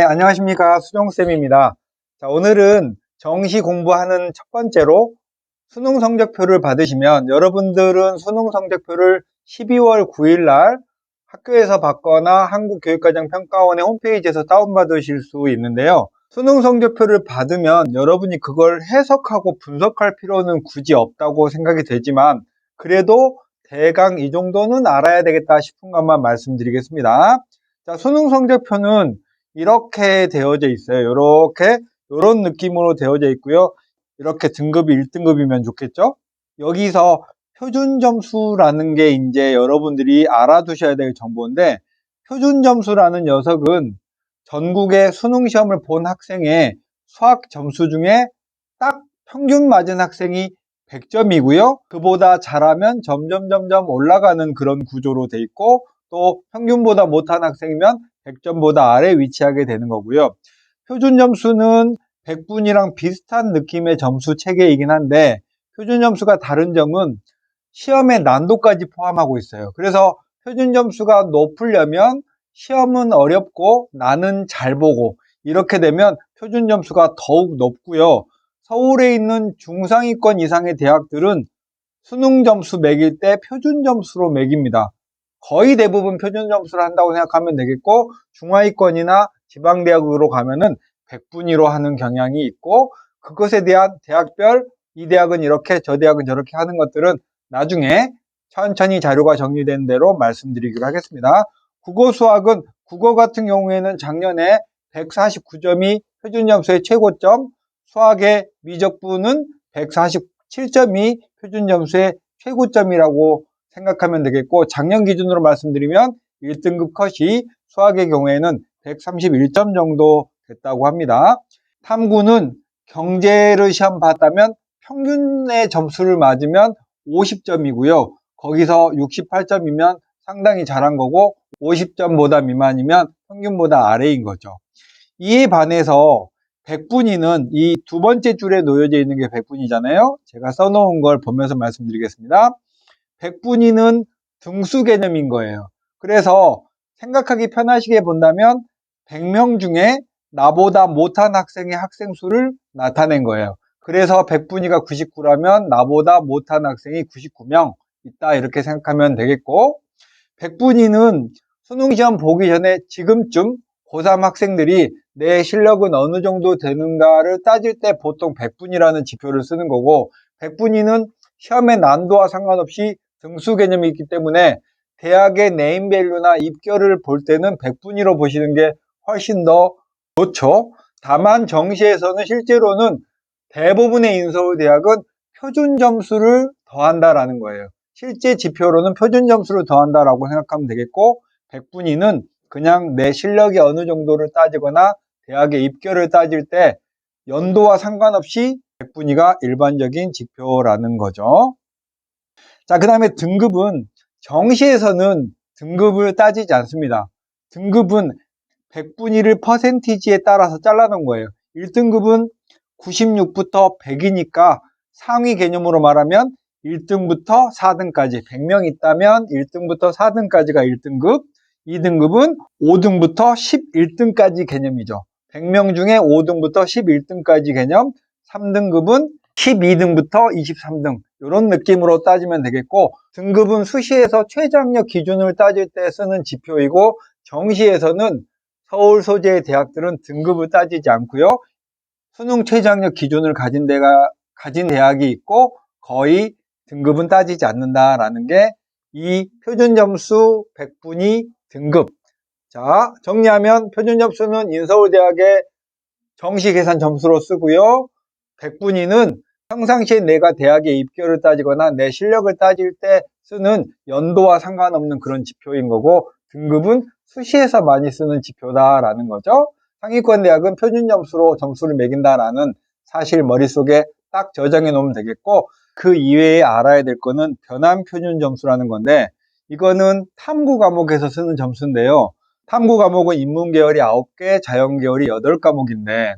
안녕하십니까. 수종쌤입니다. 자, 오늘은 정시 공부하는 첫 번째로 수능 성적표를 받으시면 여러분들은 수능 성적표를 12월 9일 날 학교에서 받거나 한국교육과정평가원의 홈페이지에서 다운받으실 수 있는데요. 수능 성적표를 받으면 여러분이 그걸 해석하고 분석할 필요는 굳이 없다고 생각이 되지만 그래도 대강 이 정도는 알아야 되겠다 싶은 것만 말씀드리겠습니다. 자, 수능 성적표는 이렇게 되어져 있어요. 이런 느낌으로 되어져 있고요. 이렇게 등급이 1등급이면 좋겠죠? 여기서 표준 점수라는 게 이제 여러분들이 알아두셔야 될 정보인데, 표준 점수라는 녀석은 전국의 수능 시험을 본 학생의 수학 점수 중에 딱 평균 맞은 학생이 100점이고요. 그보다 잘하면 점점 올라가는 그런 구조로 돼 있고, 또 평균보다 못한 학생이면 100점보다 아래 위치하게 되는 거고요. 표준 점수는 100분이랑 비슷한 느낌의 점수 체계이긴 한데 표준 점수가 다른 점은 시험의 난도까지 포함하고 있어요. 그래서 표준 점수가 높으려면 시험은 어렵고 나는 잘 보고 이렇게 되면 표준 점수가 더욱 높고요. 서울에 있는 중상위권 이상의 대학들은 수능 점수 매길 때 표준 점수로 매깁니다. 거의 대부분 표준 점수를 한다고 생각하면 되겠고 중하위권이나 지방대학으로 가면은 100분위로 하는 경향이 있고 그것에 대한 대학별 이 대학은 이렇게 저 대학은 저렇게 하는 것들은 나중에 천천히 자료가 정리된 대로 말씀드리기로 하겠습니다. 국어 수학은 국어 같은 경우에는 작년에 149점이 표준 점수의 최고점, 수학의 미적분은 147점이 표준 점수의 최고점이라고 생각하면 되겠고 작년 기준으로 말씀드리면 1등급 컷이 수학의 경우에는 131점 정도 됐다고 합니다. 탐구는 경제를 시험 봤다면 평균의 점수를 맞으면 50점이고요. 거기서 68점이면 상당히 잘한 거고 50점보다 미만이면 평균보다 아래인 거죠. 이에 반해서 100분위는 이 두 번째 줄에 놓여져 있는 게 100분위잖아요. 제가 써놓은 걸 보면서 말씀드리겠습니다. 100분위는 등수 개념인 거예요. 그래서 생각하기 편하시게 본다면 100명 중에 나보다 못한 학생의 학생 수를 나타낸 거예요. 그래서 100분위가 99라면 나보다 못한 학생이 99명 있다 이렇게 생각하면 되겠고 100분위는 수능시험 보기 전에 지금쯤 고3 학생들이 내 실력은 어느 정도 되는가를 따질 때 보통 100분위라는 지표를 쓰는 거고 100분위는 시험의 난도와 상관없이 등수 개념이 있기 때문에 대학의 네임밸류나 입결을 볼 때는 100분위로 보시는 게 훨씬 더 좋죠. 다만 정시에서는 실제로는 대부분의 인서울대학은 표준 점수를 더한다라는 거예요. 실제 지표로는 표준 점수를 더한다라고 생각하면 되겠고 100분위는 그냥 내 실력이 어느 정도를 따지거나 대학의 입결을 따질 때 연도와 상관없이 100분위가 일반적인 지표라는 거죠. 자, 그 다음에 등급은 정시에서는 등급을 따지지 않습니다. 등급은 100분위를 퍼센티지에 따라서 잘라놓은 거예요. 1등급은 96부터 100이니까 상위 개념으로 말하면 1등부터 4등까지 100명 있다면 1등부터 4등까지가 1등급, 2등급은 5등부터 11등까지 개념이죠. 100명 중에 5등부터 11등까지 개념, 3등급은 12등부터 23등 이런 느낌으로 따지면 되겠고 등급은 수시에서 최저학력 기준을 따질 때 쓰는 지표이고 정시에서는 서울 소재의 대학들은 등급을 따지지 않고요. 수능 최저학력 기준을 가진 대학이 있고 거의 등급은 따지지 않는다라는 게 이 표준점수 100분위 등급. 자, 정리하면 표준점수는 인서울대학의 정시 계산 점수로 쓰고요. 100분위는 평상시에 내가 대학에 입결을 따지거나 내 실력을 따질 때 쓰는 연도와 상관없는 그런 지표인 거고 등급은 수시에서 많이 쓰는 지표다라는 거죠. 상위권 대학은 표준 점수로 점수를 매긴다라는 사실 머릿속에 딱 저장해 놓으면 되겠고 그 이외에 알아야 될 거는 변환 표준 점수라는 건데 이거는 탐구 과목에서 쓰는 점수인데요. 탐구 과목은 인문계열이 9개, 자연계열이 8과목인데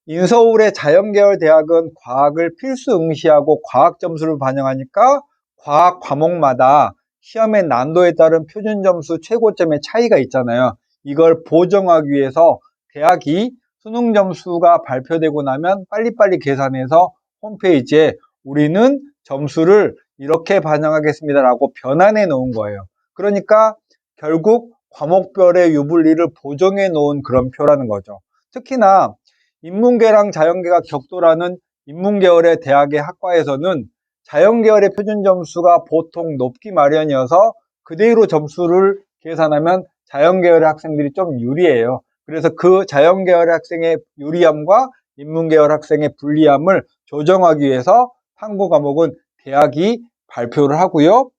인서울의 자연계열 대학은 과학을 필수 응시하고 과학 점수를 반영하니까 과학 과목마다 시험의 난도에 따른 표준 점수 최고점의 차이가 있잖아요. 이걸 보정하기 위해서 대학이 수능 점수가 발표되고 나면 빨리빨리 계산해서 홈페이지에 우리는 점수를 이렇게 반영하겠습니다라고 변환해 놓은 거예요. 그러니까 결국 과목별의 유불리를 보정해 놓은 그런 표라는 거죠. 특히나 인문계랑 자연계가 격돌하는 인문계열의 대학의 학과에서는 자연계열의 표준 점수가 보통 높기 마련이어서 그대로 점수를 계산하면 자연계열의 학생들이 좀 유리해요. 그래서 그 자연계열의 학생의 유리함과 인문계열 학생의 불리함을 조정하기 위해서 탐구 과목은 대학이 발표를 하고요.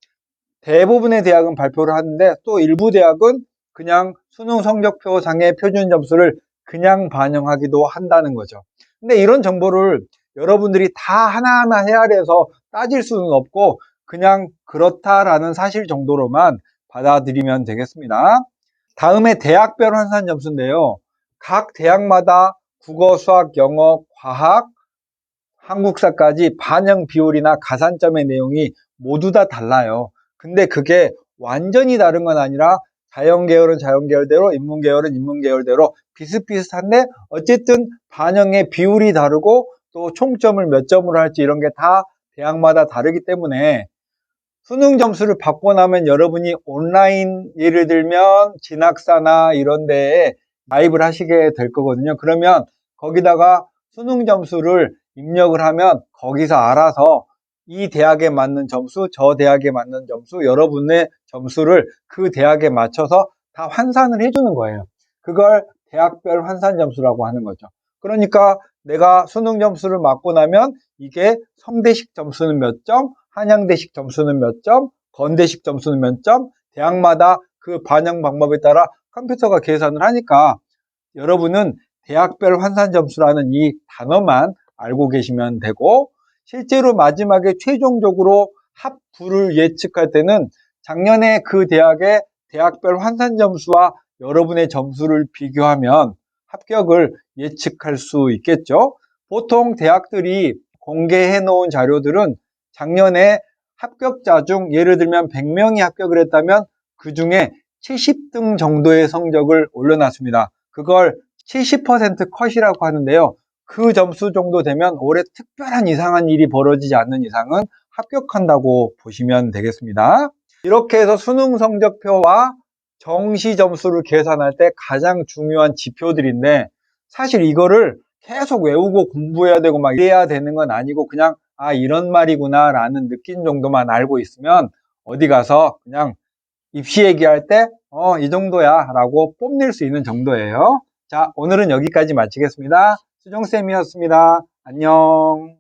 대부분의 대학은 발표를 하는데 또 일부 대학은 그냥 수능 성적표 상의 표준 점수를 그냥 반영하기도 한다는 거죠. 근데 이런 정보를 여러분들이 다 하나하나 헤아려서 따질 수는 없고 그냥 그렇다라는 사실 정도로만 받아들이면 되겠습니다. 다음에 대학별 환산 점수인데요. 각 대학마다 국어, 수학, 영어, 과학, 한국사까지 반영 비율이나 가산점의 내용이 모두 다 달라요. 근데 그게 완전히 다른 건 아니라 자연계열은 자연계열대로, 인문계열은 인문계열대로 비슷비슷한데 어쨌든 반영의 비율이 다르고 또 총점을 몇 점으로 할지 이런 게 다 대학마다 다르기 때문에 수능 점수를 받고 나면 여러분이 온라인 예를 들면 진학사나 이런 데에 가입을 하시게 될 거거든요. 그러면 거기다가 수능 점수를 입력을 하면 거기서 알아서 이 대학에 맞는 점수, 저 대학에 맞는 점수, 여러분의 점수를 그 대학에 맞춰서 다 환산을 해주는 거예요. 그걸 대학별 환산 점수라고 하는 거죠. 그러니까 내가 수능 점수를 맞고 나면 이게 성대식 점수는 몇 점, 한양대식 점수는 몇 점, 건대식 점수는 몇 점, 대학마다 그 반영 방법에 따라 컴퓨터가 계산을 하니까 여러분은 대학별 환산 점수라는 이 단어만 알고 계시면 되고 실제로 마지막에 최종적으로 합부를 예측할 때는 작년에 그 대학의 대학별 환산 점수와 여러분의 점수를 비교하면 합격을 예측할 수 있겠죠. 보통 대학들이 공개해 놓은 자료들은 작년에 합격자 중 예를 들면 100명이 합격을 했다면 그 중에 70등 정도의 성적을 올려놨습니다. 그걸 70% 컷이라고 하는데요. 그 점수 정도 되면 올해 특별한 이상한 일이 벌어지지 않는 이상은 합격한다고 보시면 되겠습니다. 이렇게 해서 수능 성적표와 정시 점수를 계산할 때 가장 중요한 지표들인데 사실 이거를 계속 외우고 공부해야 되고 막 이래야 되는 건 아니고 그냥 아 이런 말이구나 라는 느낌 정도만 알고 있으면 어디 가서 그냥 입시 얘기할 때 이 정도야 라고 뽐낼 수 있는 정도예요. 자, 오늘은 여기까지 마치겠습니다. 수정쌤이었습니다. 안녕.